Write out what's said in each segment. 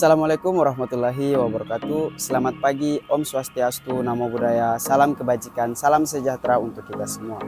Assalamualaikum warahmatullahi wabarakatuh. Selamat pagi, Om Swastiastu, Namo Buddhaya, salam kebajikan, salam sejahtera untuk kita semua.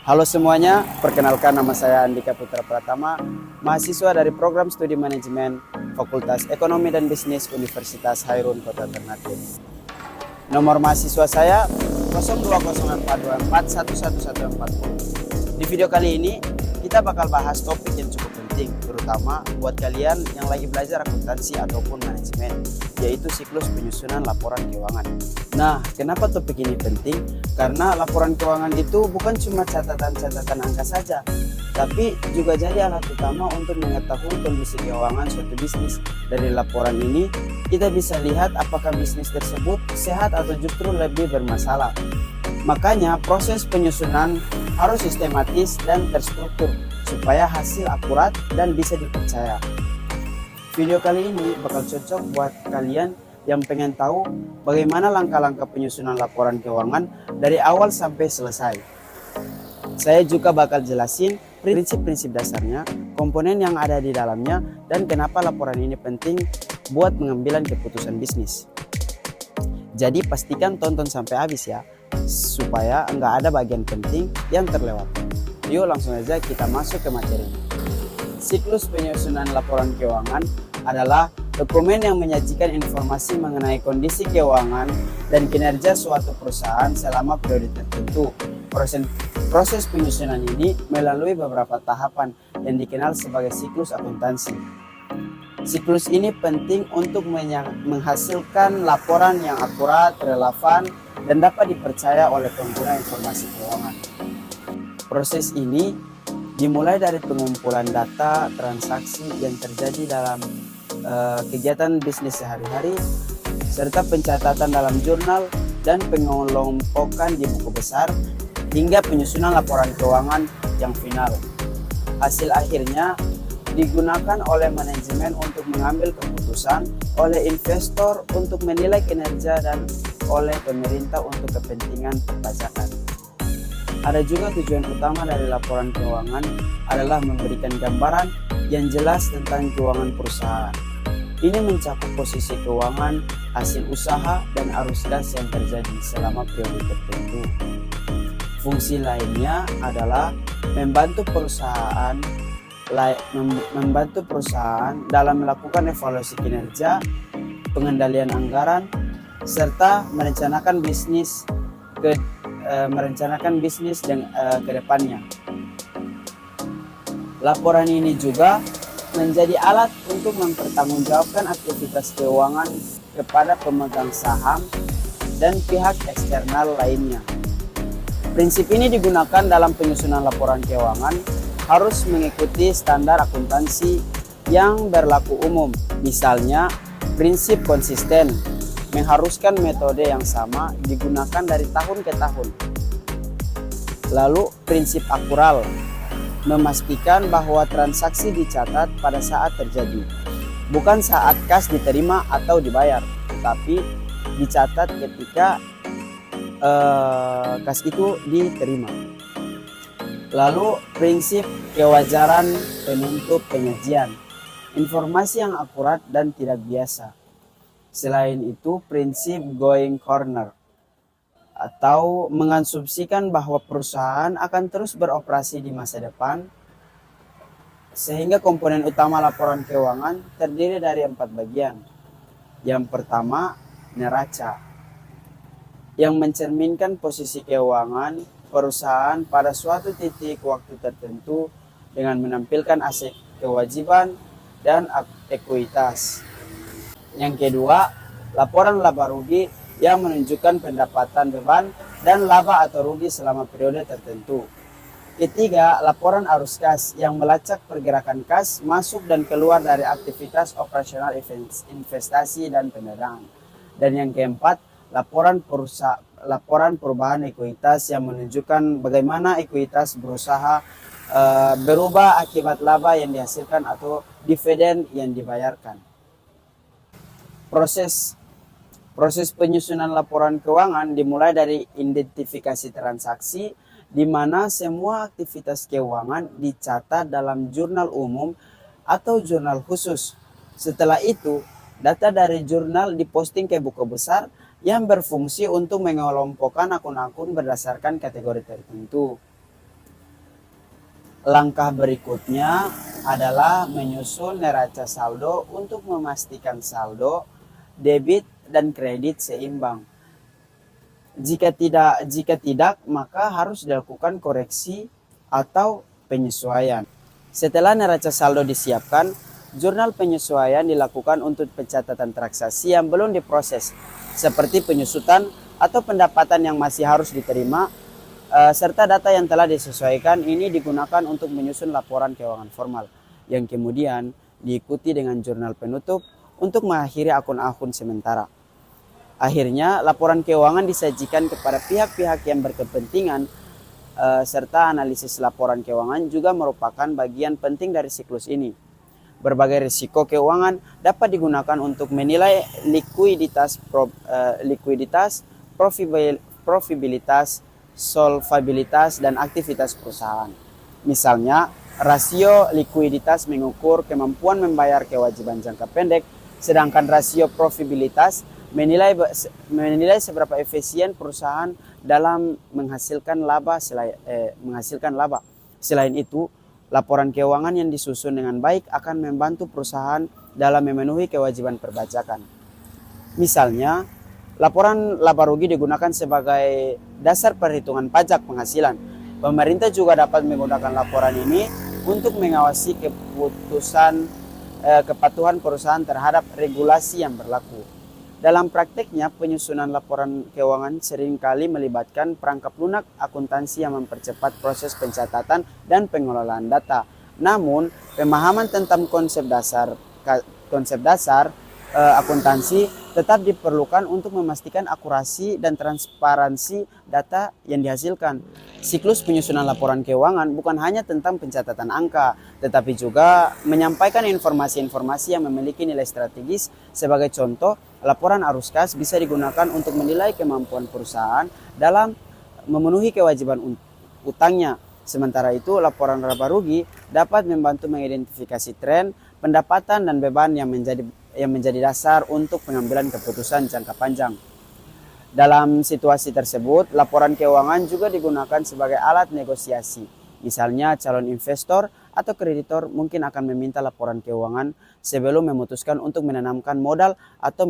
Halo semuanya, perkenalkan nama saya Andika Putra Pratama, mahasiswa dari Program Studi Manajemen Fakultas Ekonomi dan Bisnis Universitas Hairun Kota Ternate. Nomor mahasiswa saya 0204241140. Di video kali ini kita bakal bahas topik yang cukup penting, terutama buat kalian yang lagi belajar akuntansi ataupun manajemen, yaitu siklus penyusunan laporan keuangan. Nah, kenapa topik ini penting? Karena laporan keuangan itu bukan cuma catatan-catatan angka saja, tapi juga jadi alat utama untuk mengetahui kondisi keuangan suatu bisnis. Dari laporan ini, kita bisa lihat apakah bisnis tersebut sehat atau justru lebih bermasalah. Makanya proses penyusunan harus sistematis dan terstruktur supaya hasil akurat dan bisa dipercaya. Video kali ini bakal cocok buat kalian yang pengen tahu bagaimana langkah-langkah penyusunan laporan keuangan dari awal sampai selesai. Saya juga bakal jelasin prinsip-prinsip dasarnya, komponen yang ada di dalamnya, dan kenapa laporan ini penting buat pengambilan keputusan bisnis. Jadi pastikan tonton sampai habis ya, supaya nggak ada bagian penting yang terlewat. Yuk langsung aja kita masuk ke materinya. Siklus penyusunan laporan keuangan adalah dokumen yang menyajikan informasi mengenai kondisi keuangan dan kinerja suatu perusahaan selama periode tertentu. Proses penyusunan ini melalui beberapa tahapan yang dikenal sebagai siklus akuntansi. Siklus ini penting untuk menghasilkan laporan yang akurat, relevan, dan dapat dipercaya oleh pengguna informasi keuangan. Proses ini dimulai dari pengumpulan data transaksi yang terjadi dalam kegiatan bisnis sehari-hari, serta pencatatan dalam jurnal dan pengelompokan di buku besar, hingga penyusunan laporan keuangan yang final. Hasil akhirnya digunakan oleh manajemen untuk mengambil keputusan, oleh investor untuk menilai kinerja, dan oleh pemerintah untuk kepentingan perpajakan. Ada juga tujuan utama dari laporan keuangan adalah memberikan gambaran yang jelas tentang keuangan perusahaan. Ini mencakup posisi keuangan, hasil usaha, dan arus kas yang terjadi selama periode tertentu. Fungsi lainnya adalah membantu perusahaan dalam melakukan evaluasi kinerja, pengendalian anggaran, serta merencanakan bisnis ke depannya. Laporan ini juga menjadi alat untuk mempertanggungjawabkan aktivitas keuangan kepada pemegang saham dan pihak eksternal lainnya. Prinsip ini digunakan dalam penyusunan laporan keuangan harus mengikuti standar akuntansi yang berlaku umum. Misalnya, prinsip konsisten mengharuskan metode yang sama digunakan dari tahun ke tahun. Lalu prinsip akural memastikan bahwa transaksi dicatat pada saat terjadi, bukan saat kas diterima atau dibayar, tapi dicatat ketika kas itu diterima. Lalu prinsip kewajaran penutup penyajian, informasi yang akurat dan tidak biasa. Selain itu, prinsip going corner atau mengasumsikan bahwa perusahaan akan terus beroperasi di masa depan, sehingga komponen utama laporan keuangan terdiri dari 4 bagian. Yang pertama, neraca, yang mencerminkan posisi keuangan perusahaan pada suatu titik waktu tertentu dengan menampilkan aset kewajiban dan ekuitas. Yang kedua, laporan laba rugi yang menunjukkan pendapatan beban dan laba atau rugi selama periode tertentu. Ketiga, laporan arus kas yang melacak pergerakan kas masuk dan keluar dari aktivitas operasional investasi dan pendanaan. Dan yang keempat, laporan perubahan ekuitas yang menunjukkan bagaimana ekuitas berusaha berubah akibat laba yang dihasilkan atau dividen yang dibayarkan. Proses penyusunan laporan keuangan dimulai dari identifikasi transaksi, di mana semua aktivitas keuangan dicatat dalam jurnal umum atau jurnal khusus. Setelah itu, Data dari jurnal diposting ke buku besar yang berfungsi untuk mengelompokkan akun-akun berdasarkan kategori tertentu. Langkah berikutnya adalah menyusun neraca saldo untuk memastikan saldo, debit, dan kredit seimbang. Jika tidak, maka harus dilakukan koreksi atau penyesuaian. Setelah neraca saldo disiapkan, jurnal penyesuaian dilakukan untuk pencatatan transaksi yang belum diproses, seperti penyusutan atau pendapatan yang masih harus diterima, serta data yang telah disesuaikan ini digunakan untuk menyusun laporan keuangan formal, yang kemudian diikuti dengan jurnal penutup untuk mengakhiri akun-akun sementara. Akhirnya, laporan keuangan disajikan kepada pihak-pihak yang berkepentingan, serta analisis laporan keuangan juga merupakan bagian penting dari siklus ini. Berbagai risiko keuangan dapat digunakan untuk menilai likuiditas, profitabilitas, solvabilitas, dan aktivitas perusahaan. Misalnya, rasio likuiditas mengukur kemampuan membayar kewajiban jangka pendek, sedangkan rasio profitabilitas menilai seberapa efisien perusahaan dalam menghasilkan laba. Selain itu, laporan keuangan yang disusun dengan baik akan membantu perusahaan dalam memenuhi kewajiban perpajakan. Misalnya, laporan laba rugi digunakan sebagai dasar perhitungan pajak penghasilan. Pemerintah juga dapat menggunakan laporan ini untuk mengawasi kepatuhan perusahaan terhadap regulasi yang berlaku. Dalam prakteknya, penyusunan laporan keuangan seringkali melibatkan perangkap lunak akuntansi yang mempercepat proses pencatatan dan pengelolaan data. Namun, pemahaman tentang konsep dasar akuntansi tetap diperlukan untuk memastikan akurasi dan transparansi data yang dihasilkan. Siklus penyusunan laporan keuangan bukan hanya tentang pencatatan angka, tetapi juga menyampaikan informasi-informasi yang memiliki nilai strategis. Sebagai contoh, laporan arus kas bisa digunakan untuk menilai kemampuan perusahaan dalam memenuhi kewajiban utangnya. Sementara itu, laporan laba rugi dapat membantu mengidentifikasi tren, pendapatan, dan beban yang menjadi dasar untuk pengambilan keputusan jangka panjang. Dalam situasi tersebut, laporan keuangan juga digunakan sebagai alat negosiasi. Misalnya, calon investor atau kreditor mungkin akan meminta laporan keuangan sebelum memutuskan untuk menanamkan modal atau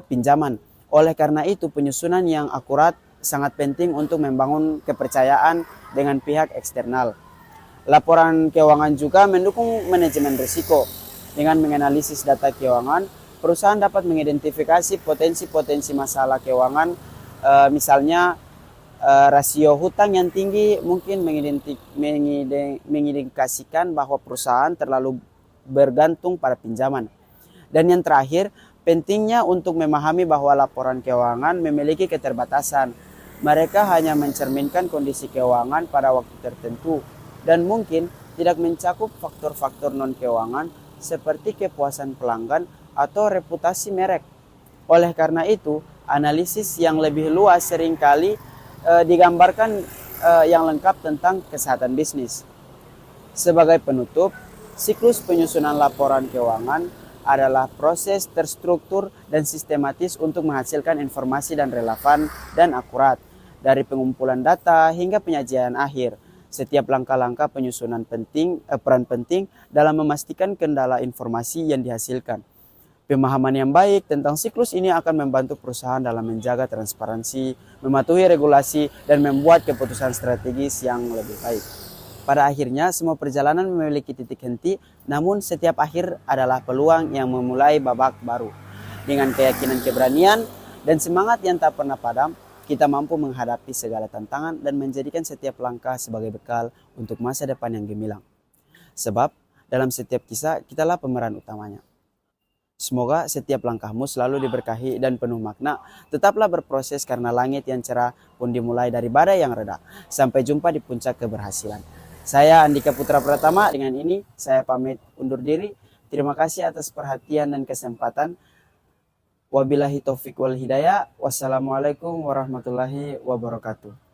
pinjaman. Oleh karena itu, penyusunan yang akurat sangat penting untuk membangun kepercayaan dengan pihak eksternal. Laporan keuangan juga mendukung manajemen risiko. Dengan menganalisis data keuangan, perusahaan dapat mengidentifikasi potensi-potensi masalah keuangan, misalnya rasio hutang yang tinggi mungkin mengindikasikan bahwa perusahaan terlalu bergantung pada pinjaman. Dan yang terakhir, pentingnya untuk memahami bahwa laporan keuangan memiliki keterbatasan. Mereka hanya mencerminkan kondisi keuangan pada waktu tertentu dan mungkin tidak mencakup faktor-faktor non-keuangan seperti kepuasan pelanggan atau reputasi merek. Oleh karena itu, analisis yang lebih luas seringkali digambarkan yang lengkap tentang kesehatan bisnis. Sebagai penutup, siklus penyusunan laporan keuangan adalah proses terstruktur dan sistematis untuk menghasilkan informasi dan relevan dan akurat. Dari pengumpulan data hingga penyajian akhir, setiap langkah-langkah penyusunan peran penting dalam memastikan kendala informasi yang dihasilkan. Pemahaman yang baik tentang siklus ini akan membantu perusahaan dalam menjaga transparansi, mematuhi regulasi, dan membuat keputusan strategis yang lebih baik. Pada akhirnya, semua perjalanan memiliki titik henti, namun setiap akhir adalah peluang yang memulai babak baru. Dengan keyakinan, keberanian, dan semangat yang tak pernah padam, kita mampu menghadapi segala tantangan dan menjadikan setiap langkah sebagai bekal untuk masa depan yang gemilang. Sebab, dalam setiap kisah, kitalah pemeran utamanya. Semoga setiap langkahmu selalu diberkahi dan penuh makna. Tetaplah berproses karena langit yang cerah pun dimulai dari badai yang reda. Sampai jumpa di puncak keberhasilan. Saya Andika Putra Pratama, dengan ini saya pamit undur diri. Terima kasih atas perhatian dan kesempatan. Wabillahi taufik wal hidayah. Wassalamualaikum warahmatullahi wabarakatuh.